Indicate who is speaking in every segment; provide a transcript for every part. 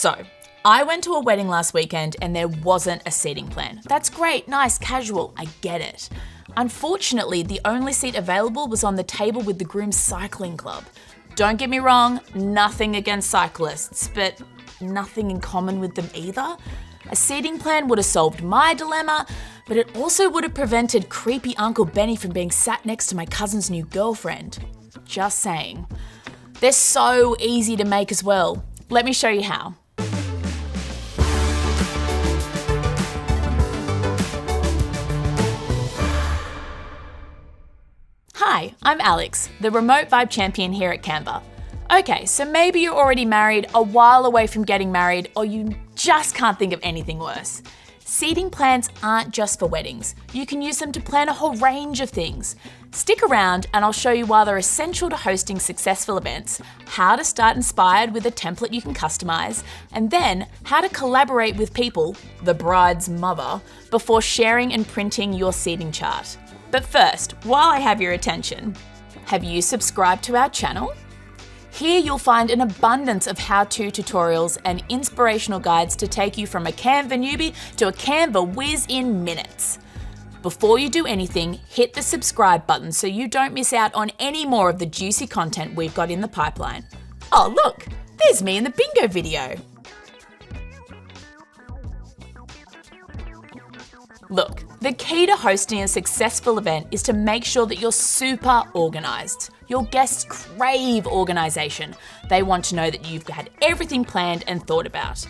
Speaker 1: So, I went to a wedding last weekend and there wasn't a seating plan. That's great, nice, casual, I get it. Unfortunately, the only seat available was on the table with the groom's cycling club. Don't get me wrong, nothing against cyclists, but nothing in common with them either. A seating plan would have solved my dilemma, but it also would have prevented creepy Uncle Benny from being sat next to my cousin's new girlfriend. Just saying. They're so easy to make as well. Let me show you how. Hi, I'm Alex, the remote vibe champion here at Canva. Okay, so maybe you're already married, a while away from getting married, or you just can't think of anything worse. Seating plans aren't just for weddings. You can use them to plan a whole range of things. Stick around and I'll show you why they're essential to hosting successful events, how to start inspired with a template you can customize, and then how to collaborate with people, the bride's mother, before sharing and printing your seating chart. But first, while I have your attention, have you subscribed to our channel? Here you'll find an abundance of how-to tutorials and inspirational guides to take you from a Canva newbie to a Canva whiz in minutes. Before you do anything, hit the subscribe button so you don't miss out on any more of the juicy content we've got in the pipeline. Oh look, there's me in the bingo video. Look, the key to hosting a successful event is to make sure that you're super organised. Your guests crave organisation. They want to know that you've had everything planned and thought about.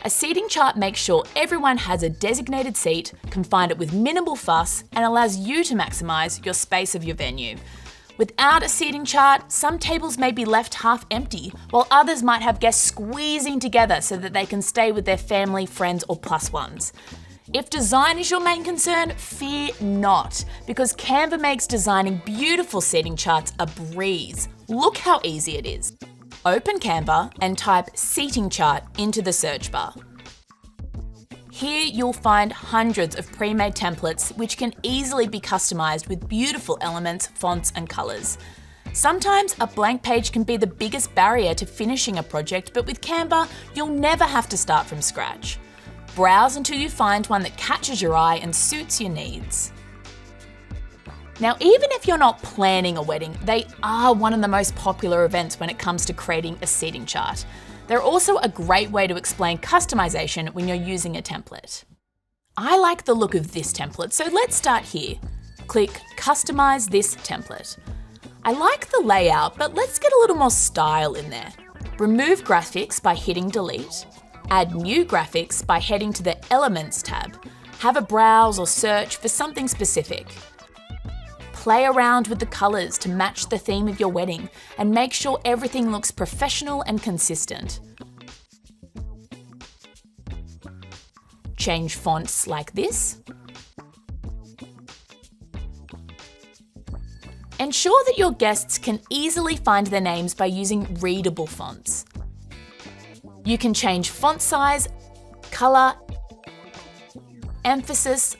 Speaker 1: A seating chart makes sure everyone has a designated seat, can find it with minimal fuss, and allows you to maximise your space of your venue. Without a seating chart, some tables may be left half empty, while others might have guests squeezing together so that they can stay with their family, friends, or plus ones. If design is your main concern, fear not, because Canva makes designing beautiful seating charts a breeze. Look how easy it is. Open Canva and type seating chart into the search bar. Here you'll find hundreds of pre-made templates which can easily be customized with beautiful elements, fonts, and colors. Sometimes a blank page can be the biggest barrier to finishing a project, but with Canva, you'll never have to start from scratch. Browse until you find one that catches your eye and suits your needs. Now, even if you're not planning a wedding, they are one of the most popular events when it comes to creating a seating chart. They're also a great way to explain customization when you're using a template. I like the look of this template, so let's start here. Click Customize this template. I like the layout, but let's get a little more style in there. Remove graphics by hitting Delete. Add new graphics by heading to the Elements tab. Have a browse or search for something specific. Play around with the colours to match the theme of your wedding and make sure everything looks professional and consistent. Change fonts like this. Ensure that your guests can easily find their names by using readable fonts. You can change font size, colour, emphasis,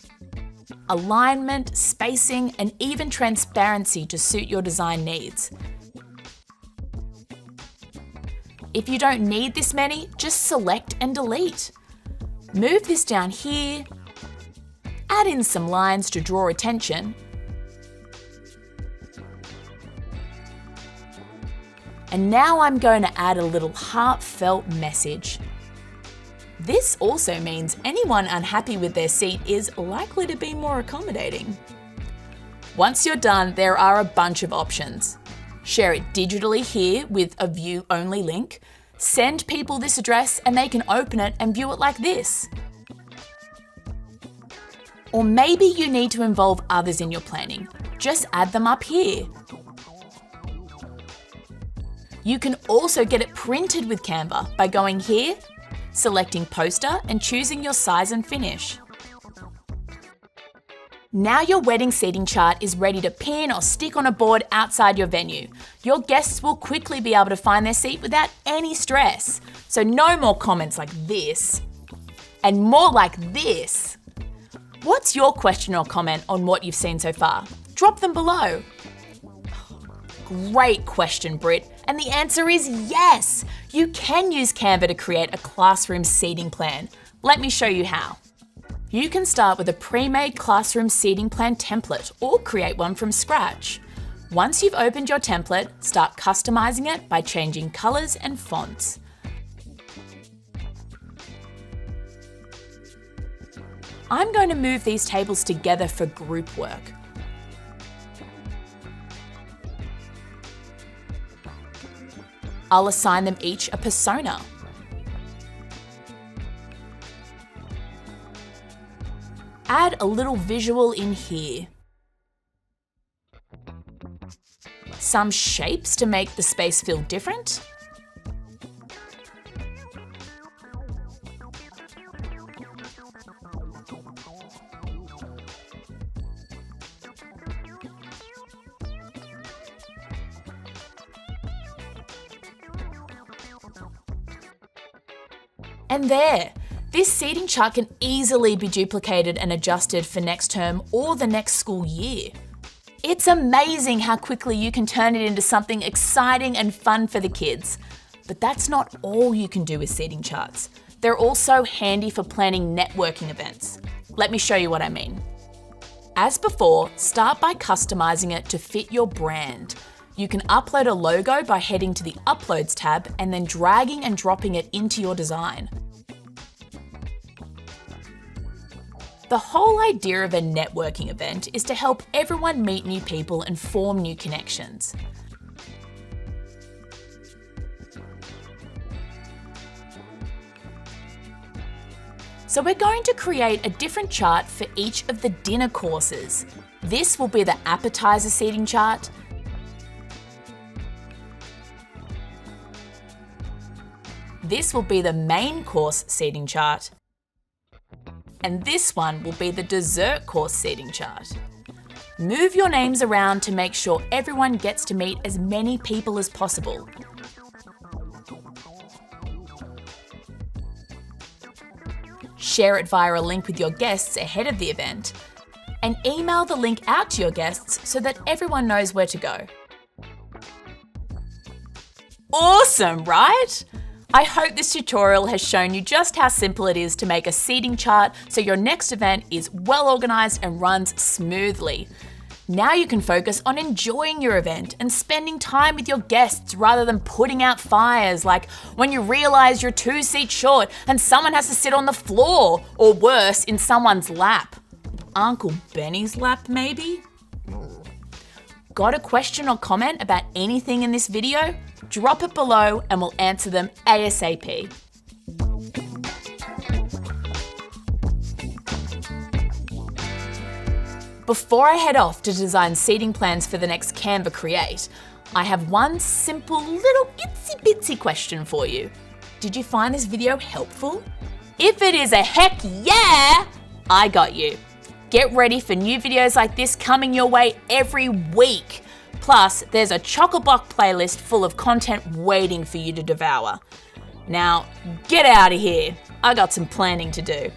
Speaker 1: alignment, spacing, and even transparency to suit your design needs. If you don't need this many, just select and delete. Move this down here, add in some lines to draw attention, and now I'm going to add a little heartfelt message. This also means anyone unhappy with their seat is likely to be more accommodating. Once you're done, there are a bunch of options. Share it digitally here with a view-only link. Send people this address and they can open it and view it like this. Or maybe you need to involve others in your planning. Just add them up here. You can also get it printed with Canva by going here, selecting poster and choosing your size and finish. Now your wedding seating chart is ready to pin or stick on a board outside your venue. Your guests will quickly be able to find their seat without any stress. So no more comments like this, and more like this. What's your question or comment on what you've seen so far? Drop them below. Great question, Britt. And the answer is yes! You can use Canva to create a classroom seating plan. Let me show you how. You can start with a pre-made classroom seating plan template or create one from scratch. Once you've opened your template, start customizing it by changing colours and fonts. I'm going to move these tables together for group work. I'll assign them each a persona. Add a little visual in here. Some shapes to make the space feel different. And there! This seating chart can easily be duplicated and adjusted for next term or the next school year. It's amazing how quickly you can turn it into something exciting and fun for the kids. But that's not all you can do with seating charts. They're also handy for planning networking events. Let me show you what I mean. As before, start by customizing it to fit your brand. You can upload a logo by heading to the Uploads tab and then dragging and dropping it into your design. The whole idea of a networking event is to help everyone meet new people and form new connections. So we're going to create a different chart for each of the dinner courses. This will be the appetizer seating chart. This will be the main course seating chart. And this one will be the dessert course seating chart. Move your names around to make sure everyone gets to meet as many people as possible. Share it via a link with your guests ahead of the event, and email the link out to your guests so that everyone knows where to go. Awesome, right? I hope this tutorial has shown you just how simple it is to make a seating chart so your next event is well organised and runs smoothly. Now you can focus on enjoying your event and spending time with your guests rather than putting out fires, like when you realise you're 2 seats short and someone has to sit on the floor, or worse, in someone's lap. Uncle Benny's lap, maybe? Got a question or comment about anything in this video? Drop it below and we'll answer them ASAP. Before I head off to design seating plans for the next Canva Create, I have one simple little itsy bitsy question for you. Did you find this video helpful? If it is a heck yeah, I got you. Get ready for new videos like this coming your way every week. Plus, there's a chock-a-block playlist full of content waiting for you to devour. Now, get out of here. I got some planning to do.